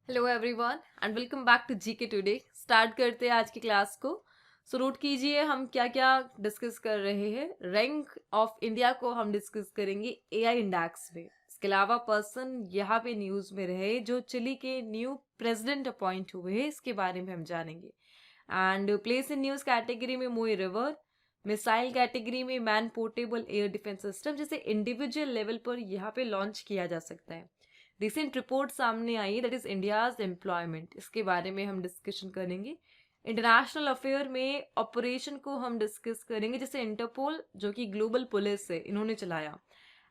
Hello everyone and welcome back to GK today. Start करते हैं आज की क्लास को। सो नोट कीजिए हम क्या क्या डिस्कस कर रहे हैं। रैंक ऑफ इंडिया को हम डिस्कस करेंगे एआई इंडेक्स में। इसके अलावा पर्सन यहाँ पे न्यूज में रहे जो चिली के न्यू प्रेसिडेंट अपॉइंट हुए हैं, इसके बारे में हम जानेंगे। And place in news category में मोई रिवर, मिसाइल कैटेगरी में man portable air defence system, जिसे इंडिविजुअल लेवल पर यहाँ पे लॉन्च किया जा सकता है। रिसेंट रिपोर्ट सामने आई दैट इज इंडियाज एम्प्लॉयमेंट, इसके बारे में हम डिस्कशन करेंगे। इंटरनेशनल अफेयर में ऑपरेशन को हम डिस्कस करेंगे, जैसे इंटरपोल जो कि ग्लोबल पुलिस है, इन्होंने चलाया।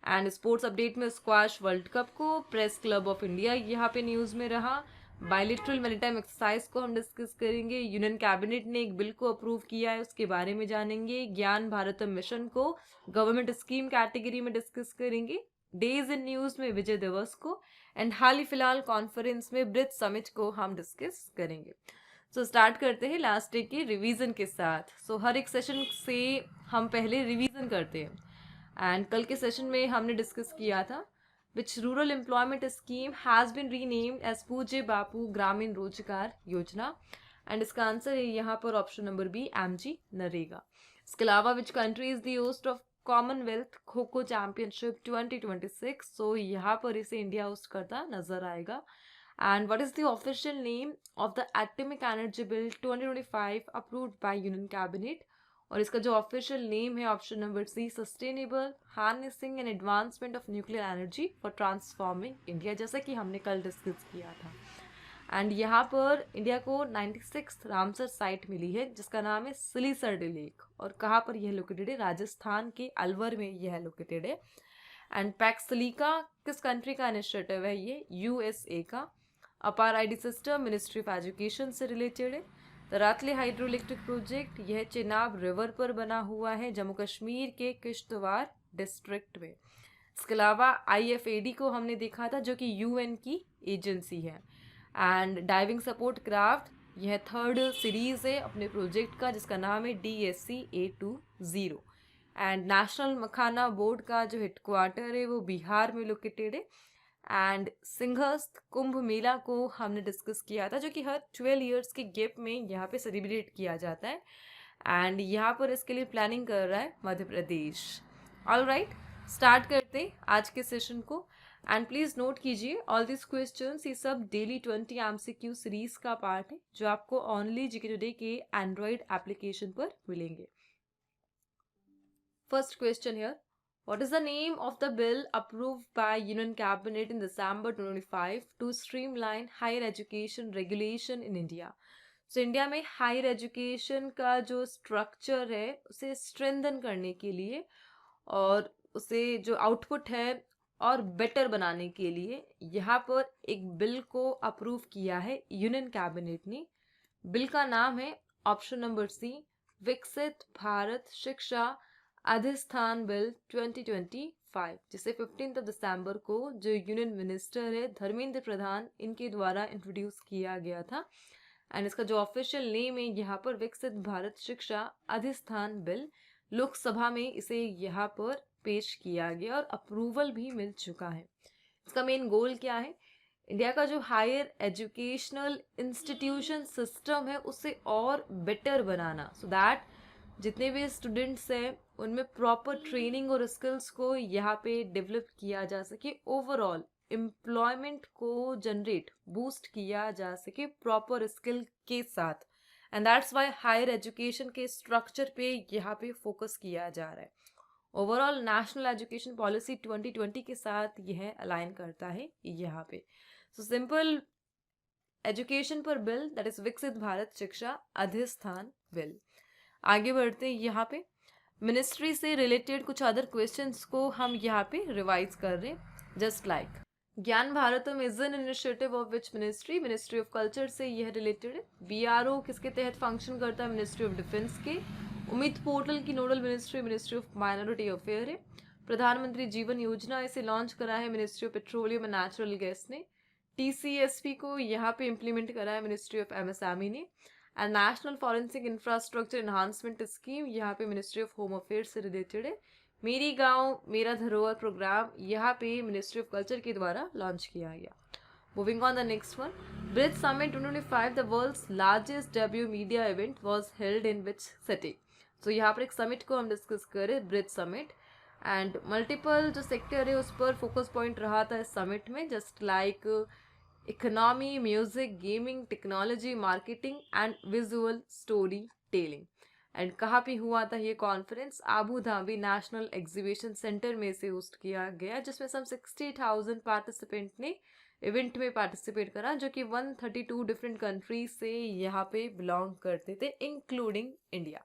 एंड स्पोर्ट्स अपडेट में स्क्वाश वर्ल्ड कप को प्रेस क्लब ऑफ इंडिया यहाँ पे न्यूज में रहा। बायलिटरल मैरीटाइम एक्सरसाइज को हम डिस्कस करेंगे। यूनियन कैबिनेट ने एक बिल को अप्रूव किया है, उसके बारे में जानेंगे। ज्ञान भारतम मिशन को गवर्नमेंट स्कीम कैटेगरी में डिस्कस करेंगे। डेज इन न्यूज में विजय दिवस को एंड हाल ही फिलहाल कॉन्फ्रेंस में ब्रिज समिट को हम डिस्कस करेंगे। सो स्टार्ट करते हैं लास्ट डे के रिवीजन के साथ। सो हर एक सेशन से हम पहले रिवीजन करते हैं। एंड कल के सेशन में हमने डिस्कस किया था which rural employment scheme has been renamed as Pujya Bapu ग्रामीण रोजगार योजना। एंड इसका आंसर है यहाँ पर option number B, MG NREGA. इसके अलावा which country is the host of Commonwealth kho kho championship 2026। सो यहाँ पर इसे इंडिया होस्ट करता नजर आएगा। And what is the official name of the atomic energy bill 2025 approved by union cabinet. और इसका जो ऑफिशियल नेम है option number C, sustainable harnessing and advancement of nuclear energy for transforming India, जैसा कि हमने कल डिस्कस किया था। एंड यहाँ पर इंडिया को 96 रामसर साइट मिली है, जिसका नाम है सिलीसर लेक। और कहाँ पर यह लोकेटेड है? राजस्थान के अलवर में यह लोकेटेड है। एंड पैक्सलीका किस कंट्री का इनिशिएटिव है? ये यूएसए का। अपार ID system ministry of education से रिलेटेड है। रातले हाइड्रो इलेक्ट्रिक प्रोजेक्ट यह चेनाब रिवर पर बना हुआ है, जम्मू कश्मीर के किश्तवाड़ डिस्ट्रिक्ट में। इसके अलावा आईएफएडी को हमने देखा था, जो कि यूएन की एजेंसी है। एंड डाइविंग सपोर्ट क्राफ्ट यह थर्ड सीरीज है अपने प्रोजेक्ट का, जिसका नाम है DSC-A20। And national makhana board का जो हेडक्वार्टर है वो बिहार में लोकेटेड है। एंड सिंहस्थ कुंभ मेला को हमने डिस्कस किया था, जो कि हर 12 ईयर्स के गैप में यहाँ पे सेलिब्रेट किया जाता है। एंड यहाँ पर इसके लिए प्लानिंग कर रहा है Madhya Pradesh. All right, start करते आज के सेशन को। एंड प्लीज नोट कीजिए ऑल दिस क्वेश्चंस, ये सब डेली 20 MCQ सीरीज का पार्ट है, जो आपको ओनली जीके टुडे के एंड्रॉइड एप्लीकेशन पर मिलेंगे। First question here, what is the name of the bill approved by Union Cabinet in December 2025 to streamline higher education regulation in India? So India में higher education का जो structure है उसे strengthen करने के लिए और उसे जो आउटपुट है और बेटर बनाने के लिए यहाँ पर एक बिल को अप्रूव किया है यूनियन कैबिनेट ने। बिल का नाम है ऑप्शन नंबर सी, विकसित भारत शिक्षा अधिष्ठान बिल 2025, जिसे 15 दिसंबर को जो यूनियन मिनिस्टर है धर्मेंद्र प्रधान, इनके द्वारा इंट्रोड्यूस किया गया था। एंड इसका जो ऑफिशियल नेम है यहाँ पर विकसित भारत शिक्षा अधिष्ठान बिल। लोकसभा में इसे यहाँ पर पेश किया गया और अप्रूवल भी मिल चुका है। इसका मेन गोल क्या है? इंडिया का जो हायर एजुकेशनल इंस्टीट्यूशन सिस्टम है उसे और बेटर बनाना, सो दैट जितने भी स्टूडेंट्स हैं उनमें प्रॉपर ट्रेनिंग और स्किल्स को यहाँ पे डेवलप किया जा सके, ओवरऑल एम्प्लॉयमेंट को जनरेट बूस्ट किया जा सके प्रॉपर स्किल के साथ। And that's why higher education के स्ट्रक्चर पे यहाँ पे फोकस किया जा रहा है। ओवरऑल नेशनल एजुकेशन पॉलिसी 2020 के साथ यह अलाइन करता है यहाँ पे। सो सिंपल एजुकेशन पर बिल, दैट इज विकसित भारत शिक्षा अधिष्ठान बिल। आगे बढ़ते हैं यहाँ पे मिनिस्ट्री से रिलेटेड कुछ अदर क्वेश्चंस को हम यहाँ पे रिवाइज कर रहे हैं। जस्ट लाइक ज्ञान Bharatam is an initiative of which ministry? Ministry of culture से यह रिलेटेड है। बीआरओ किसके तहत फंक्शन करता है? मिनिस्ट्री ऑफ डिफेंस के। उम्मीद पोर्टल की nodal ministry ministry of minority affair है। प्रधानमंत्री जीवन योजना इसे लॉन्च करा है ministry of petroleum and natural gas ने। TCSP को यहाँ पे इम्प्लीमेंट करा है मिनिस्ट्री ऑफ MSME ने। And national forensic infrastructure enhancement scheme यहाँ पे मिनिस्ट्री ऑफ होम अफेयर्स से रिलेटेड है। मेरी गांव मेरा धरोहर प्रोग्राम यहाँ पे मिनिस्ट्री ऑफ कल्चर के द्वारा लॉन्च किया गया। Moving on the next one. BRICS Summit 2025, the world's largest debut media event, was held in which city? So यहाँ पर एक समिट को हम डिस्कस करें, ब्रिज समिट, एंड मल्टीपल जो सेक्टर है उस पर फोकस पॉइंट रहा था इस समिट में, just like economy, music, gaming, technology, marketing and visual story telling. And कहाँ पे हुआ था ये conference? Abu Dhabi national exhibition centre में से होस्ट किया गया, जिसमें सम 60,000 पार्टिसिपेंट ने इवेंट में पार्टिसिपेट करा, जो कि 132 डिफरेंट कंट्रीज से यहाँ पे बिलोंग करते थे, including India.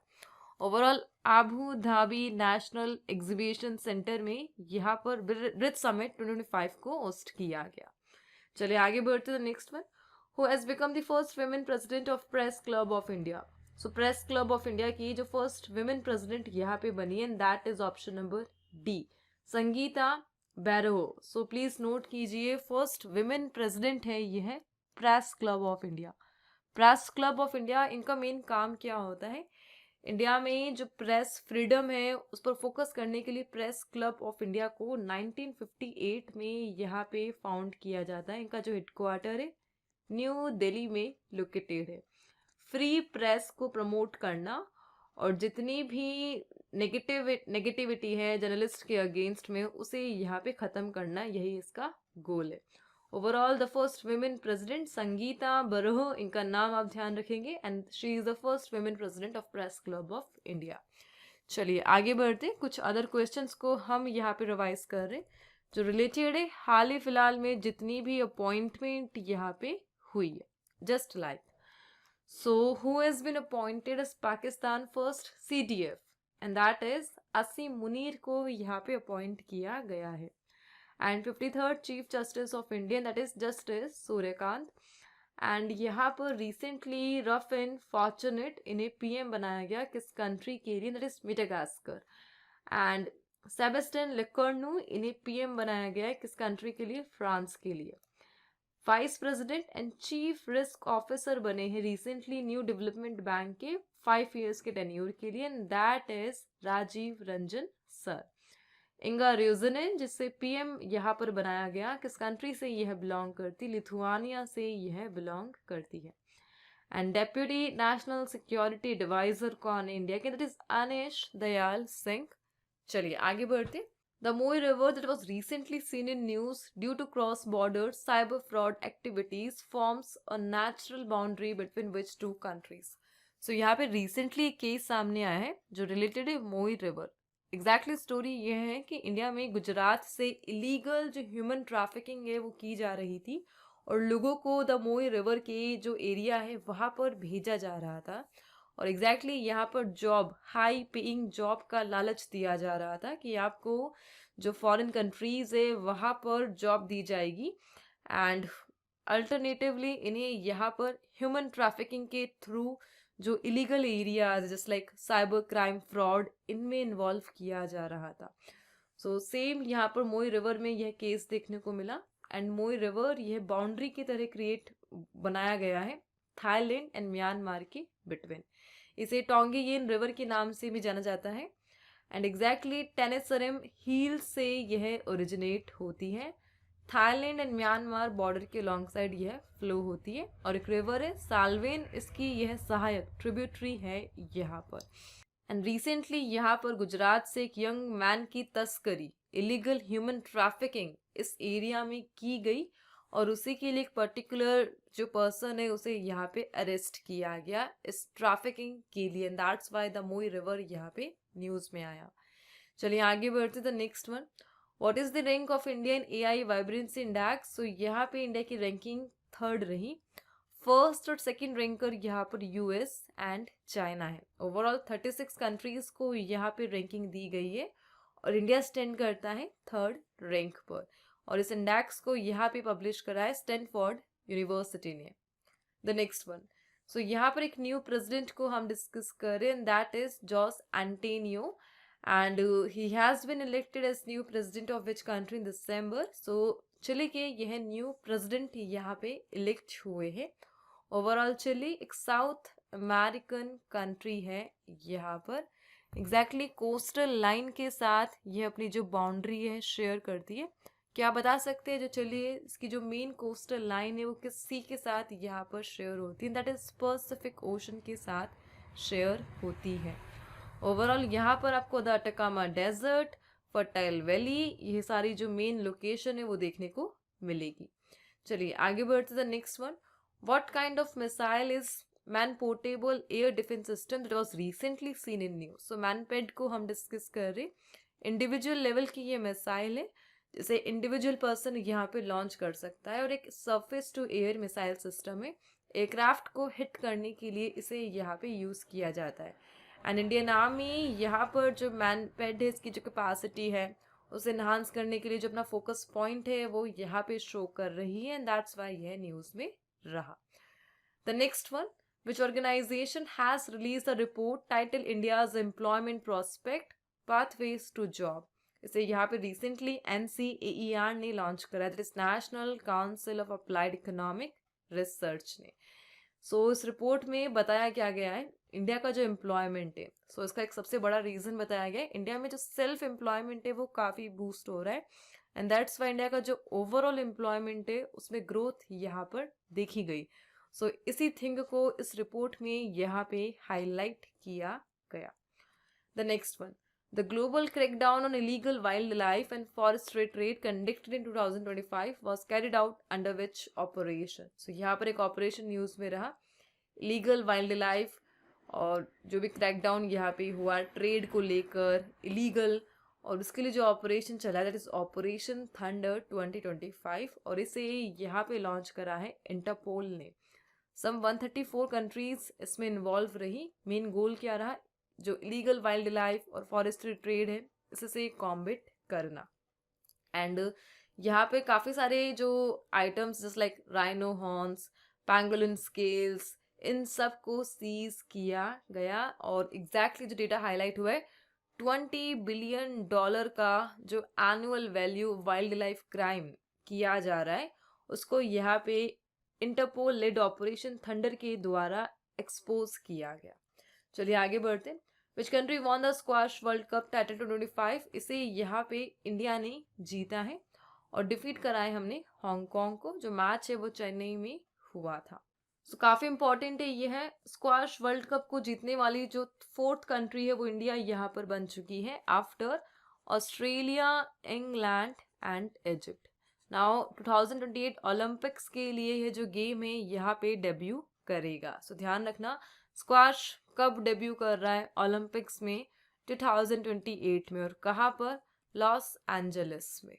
Overall Abu Dhabi national exhibition centre में यहाँ पर ब्रिज समिट 2025 को होस्ट किया गया। चलिए आगे बढ़ते हैं। Next one, who has become the first women president of press club of India? So press club of India की जो फर्स्ट वुमेन प्रेसिडेंट यहाँ पे बनी है, that is option number D, Sangeeta Barooah. So please note कीजिए, फर्स्ट वुमेन प्रेसिडेंट है ये है press club of India. Press club of India, इनका मेन काम क्या होता है? इंडिया में जो प्रेस फ्रीडम है उस पर फोकस करने के लिए प्रेस क्लब ऑफ इंडिया को 1958 में यहाँ पे फाउंड किया जाता है। इनका जो हेडक्वार्टर है न्यू दिल्ली में लोकेटेड है। फ्री प्रेस को प्रमोट करना और जितनी भी नेगेटिविटी है जर्नलिस्ट के अगेंस्ट में, उसे यहाँ पे ख़त्म करना, यही इसका गोल है। Overall the first women president Sangeeta Barooah, इनका नाम आप ध्यान रखेंगे, and she is the first women president of press club of India. चलिए आगे बढ़ते, कुछ अदर क्वेश्चंस को हम यहाँ पे रिवाइज कर रहे हैं जो रिलेटेड है हाल ही फिलहाल में जितनी भी अपॉइंटमेंट यहाँ पे हुई है। Just like, so who has been appointed as Pakistan first CDF, and that is Asim Munir को यहाँ पे अपॉइंट किया गया है। And 53rd chief justice of India, that is justice Suryakant, and यहाँ पर रिसेंटली रफ एंड फॉर्चुनेट इन्हें पीएम बनाया गया, किस कंट्री के लिए? That is Madagascar. And Sebastien Lecornu, इन्हें पीएम बनाया गया है, किस कंट्री के लिए? फ्रांस के लिए। Vice president and chief risk officer बने हैं रिसेंटली न्यू डेवलपमेंट बैंक के 5 इयर्स के टेन्योर के लिए, and that is Rajiv Ranjan sir. Inga Ruginiene, जिससे पीएम यहाँ पर बनाया गया, किस कंट्री से यह बिलोंग करती? लिथुआनिया से यह बिलोंग करती है। And deputy national security adviser कौन है इंडिया के? That is Anish Dayal Singh. चलिए आगे बढ़ते। The Moi River that was recently seen in news due to cross-border cyber fraud activities forms a natural boundary between which two countries? So यहाँ पे recently एक case सामने आया है जो रिलेटेड है मोई रिवर। एग्जैक्टली स्टोरी ये है कि इंडिया में गुजरात से इलीगल जो ह्यूमन ट्रैफिकिंग है वो की जा रही थी और लोगों को द मोई रिवर के जो एरिया है वहाँ पर भेजा जा रहा था, और एग्जैक्टली यहाँ पर जॉब, हाई पेइंग जॉब का लालच दिया जा रहा था कि आपको जो फॉरेन कंट्रीज है वहाँ पर जॉब दी जाएगी, एंड अल्टरनेटिवली इन्हें यहाँ पर ह्यूमन ट्रैफिकिंग के थ्रू जो illegal areas just like cyber crime, fraud, इनमें इन्वॉल्व किया जा रहा था। सो सेम यहाँ पर मोई रिवर में यह केस देखने को मिला, एंड मोई रिवर यह बाउंड्री की तरह क्रिएट बनाया गया है थाईलैंड एंड म्यांमार के बिटवीन। इसे टोंगेयेन रिवर के नाम से भी जाना जाता है, एंड एग्जैक्टली टेनेसरम हील से यह ओरिजिनेट होती है। थाईलैंड एंड म्यांमार बॉर्डर के लॉन्ग साइड यह फ्लो होती है, और एक रिवर है साल्वेन, इसकी यह सहायक ट्रिब्यूटरी है यहाँ पर। एंड रिसेंटली यहाँ पर गुजरात से एक यंग मैन की तस्करी, इलीगल ह्यूमन ट्रैफिकिंग इस एरिया में की गई, और उसी के लिए एक पर्टिकुलर जो पर्सन है उसे यहाँ पे अरेस्ट किया गया इस ट्रैफिकिंग के लिए, and that's why the Moei river यहाँ पे न्यूज में आया। चलिए आगे बढ़ते the next one, what is the rank of India in AI vibrancy index? So यहाँ पे इंडिया की रैंकिंग 3rd रही। फर्स्ट और सेकंड रैंकर यहाँ पर यूएस एंड चाइना है। ओवरऑल 36 कंट्रीज को यहाँ पे रैंकिंग दी गई है, और इंडिया स्टैंड करता है 3rd रैंक पर, और इस इंडेक्स को यहाँ पे पब्लिश करा है स्टैनफोर्ड यूनिवर्सिटी ने। द नेक्स्ट वन, सो यहाँ पर एक न्यू प्रेसिडेंट को हम डिस्कस कर रहे हैं, that is Jose Antonio, and he has been elected as new president of which country in December. So Chile के यह न्यू प्रेसिडेंट यहाँ पे इलेक्ट हुए हैं। ओवरऑल चिली एक साउथ अमेरिकन कंट्री है यहाँ पर, एग्जैक्टली कोस्टल लाइन के साथ यह अपनी जो बाउंड्री है शेयर करती है क्या बता सकते हैं? जो चलिए इसकी जो मेन कोस्टल लाइन है वो किस सी के साथ यहाँ पर शेयर होती है? दैट इज पैसिफिक ओशन के साथ शेयर होती है। ओवरऑल यहाँ पर आपको the Atacama desert, fertile valley, ये सारी जो मेन लोकेशन है वो देखने को मिलेगी। चलिए आगे बढ़ते the next one. What kind of missile is man portable air defence system that was recently seen in news? So MANPAD को हम डिस्कस कर रहे। इंडिविजुअल लेवल की ये मिसाइल है जिसे इंडिविजुअल पर्सन यहाँ पे लॉन्च कर सकता है और एक surface to air missile system है। एयरक्राफ्ट को हिट करने के लिए इसे यहाँ पे यूज़ किया जाता है। एंड इंडियन आर्मी यहाँ पर जो मैनपेड है इसकी जो कैपेसिटी है उसे इन्हांस करने के लिए जो अपना फोकस पॉइंट है वो यहाँ पे शो कर रही है, एंड दैट्स वाई यह न्यूज़ में रहा। The next one, which organization has released a report titled India's Employment Prospect Pathways to Job? इसे यहाँ पे रिसेंटली NCAER ने लॉन्च करा, that is national council of applied economic research ने। सो इस रिपोर्ट में बताया क्या गया है, इंडिया का जो एम्प्लॉयमेंट है, सो इसका एक सबसे बड़ा रीजन बताया गया है इंडिया में जो सेल्फ एम्प्लॉयमेंट है वो काफ़ी बूस्ट हो रहा है, एंड दैट्स वाई इंडिया का जो ओवरऑल एम्प्लॉयमेंट है उसमें ग्रोथ यहाँ पर देखी गई। सो इसी थिंग को इस रिपोर्ट में यहाँ पे हाईलाइट किया गया। The next one, the global crackdown on illegal wild life and forestry trade conducted in 2025 was carried out under which operation? So यहाँ पर एक ऑपरेशन न्यूज में रहा, इलीगल वाइल्ड लाइफ और जो भी क्रैकडाउन यहाँ पे हुआ ट्रेड को लेकर इलीगल, और उसके लिए जो ऑपरेशन चला दैट इज ऑपरेशन थंडर 2025, और इसे यहाँ पे लॉन्च करा है इंटरपोल ने। सम 134 कंट्रीज इसमें इन्वॉल्व रही। मेन गोल क्या रहा, जो इलीगल वाइल्ड लाइफ और फॉरेस्ट्री ट्रेड है इससे कॉम्बेट करना। एंड यहाँ पे काफ़ी सारे जो items just like rhino horns, pangolin scales, इन सब को सीज किया गया, और एग्जैक्टली जो डेटा हाईलाइट हुआ है $20 बिलियन का जो annual value wild life crime किया जा रहा है उसको यहाँ पे इंटरपोल लेड ऑपरेशन थंडर के द्वारा एक्सपोज किया गया। चलिए आगे बढ़ते हैं। Which country won the squash world cup title 2025? इसे यहाँ पे इंडिया ने जीता है और डिफीट करा है हमने हांगकांग को। जो मैच है वो चेन्नई में हुआ था। सो काफ़ी इंपॉर्टेंट है, ये है स्क्वाश वर्ल्ड कप को जीतने वाली जो फोर्थ कंट्री है वो इंडिया यहाँ पर बन चुकी है after Australia, England and Egypt. Now 2028 Olympics के लिए ये जो गेम है यहाँ पे डेब्यू करेगा। सो ध्यान रखना स्क्वाश कब डेब्यू कर रहा है ओलंपिक्स में, 2028 में, और कहाँ पर, लॉस एंजलिस में।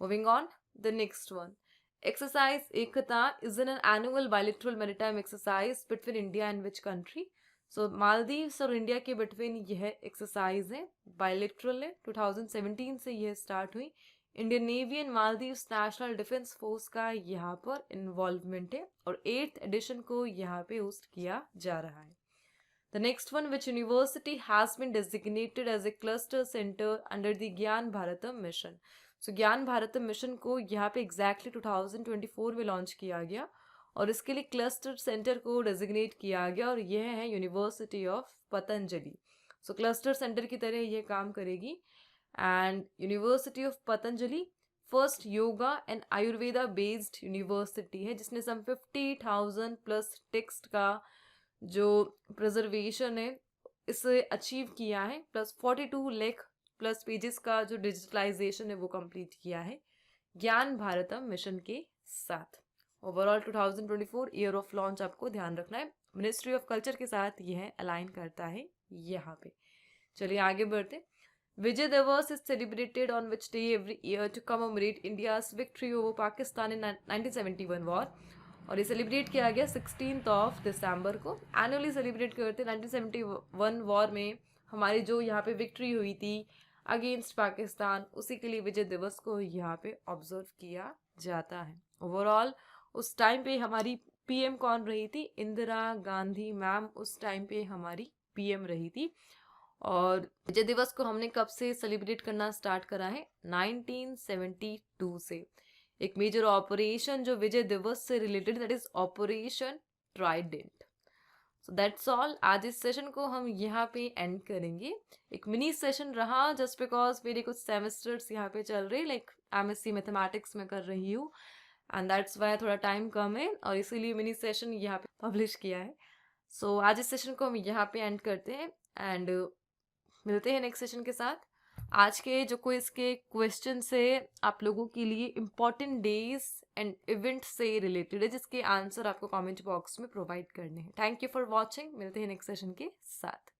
Moving on, the next one, exercise Ekata is an annual bilateral maritime exercise between India and which country? So Maldives और इंडिया के बिटवीन यह एक्सरसाइज है, बायलेटरल है, 2017 से यह स्टार्ट हुई। Indian navy and Maldives national defence force का यहाँ पर इन्वॉल्वमेंट है और 8th एडिशन को यहाँ पे होस्ट किया जा रहा है। The next one, which university has been designated as a cluster center under the ज्ञान भारतम मिशन? सो ज्ञान भारतम मिशन को यहाँ पे एग्जैक्टली 2024 में लॉन्च किया गया और इसके लिए क्लस्टर सेंटर को डेजिग्नेट किया गया, और यह है university of Patanjali. So cluster centre की तरह यह काम करेगी। And university of Patanjali first yoga and Ayurveda based university है जिसने सम 50,000 प्लस टेक्स्ट का जो प्रिजर्वेशन है इसे अचीव किया है, प्लस 42 लाख प्लस पेजेस का जो डिजिटलाइजेशन है वो कंप्लीट किया है ज्ञान भारतम मिशन के साथ। ओवरऑल 2024 ईयर ऑफ लॉन्च आपको ध्यान रखना है, मिनिस्ट्री ऑफ कल्चर के साथ यह अलाइन करता है यहाँ पे। चलिए आगे बढ़ते। Vijay Diwas is celebrated on which day every year to commemorate India's victory over Pakistan in 1971 war, और ये सेलिब्रेट किया गया 16 दिसंबर को। एनुअली सेलिब्रेट करते 1971 वॉर में हमारी जो यहाँ पे विक्ट्री हुई थी अगेंस्ट पाकिस्तान, उसी के लिए विजय दिवस को यहाँ पे ऑब्जर्व किया जाता है। ओवरऑल उस टाइम पे हमारी पीएम कौन रही थी? इंदिरा गांधी मैम उस टाइम पे हमारी पीएम रही थी। और विजय दिवस को हमने कब से सेलिब्रेट करना स्टार्ट करा है? 1972 से। एक मेजर ऑपरेशन जो विजय दिवस से related that is operation Trident. So that's all. आज इस सेशन को हम यहाँ पे एंड करेंगे। एक मिनी सेशन रहा जस्ट बिकॉज मेरे कुछ सेमेस्टर्स यहाँ पे चल रहे, लाइक MSc मैथमेटिक्स में कर रही हूँ एंड दैट्स वाई थोड़ा टाइम कम है और इसीलिए मिनी सेशन यहाँ पे पब्लिश किया है। सो आज इस सेशन को हम यहाँ पे एंड करते हैं एंड मिलते हैं नेक्स्ट सेशन के साथ। आज के जो क्विज के क्वेश्चन से आप लोगों के लिए इम्पॉर्टेंट डेज एंड इवेंट से रिलेटेड है, जिसके आंसर आपको कमेंट बॉक्स में प्रोवाइड करने हैं। Thank you for watching. मिलते हैं नेक्स्ट सेशन के साथ।